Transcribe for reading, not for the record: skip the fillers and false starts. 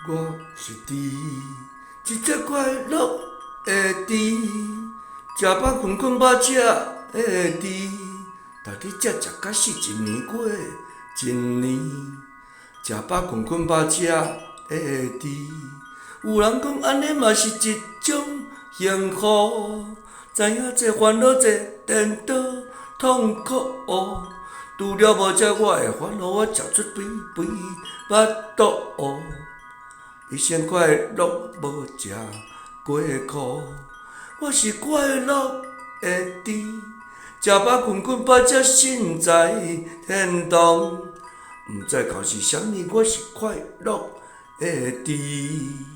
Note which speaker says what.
Speaker 1: 我是猪，一只快乐的猪，食饱困困饱食的猪，逐日才食到死，一年过一年，食饱困困饱食的猪。有人讲安尼嘛是一种幸福，知影这烦恼这颠倒痛苦。除了无食我的烦恼，我食出肥肥巴肚。一生快乐无食过苦，我是快乐的猪，食饱困困饱才身在天堂。毋知靠是啥物，我是快乐的猪。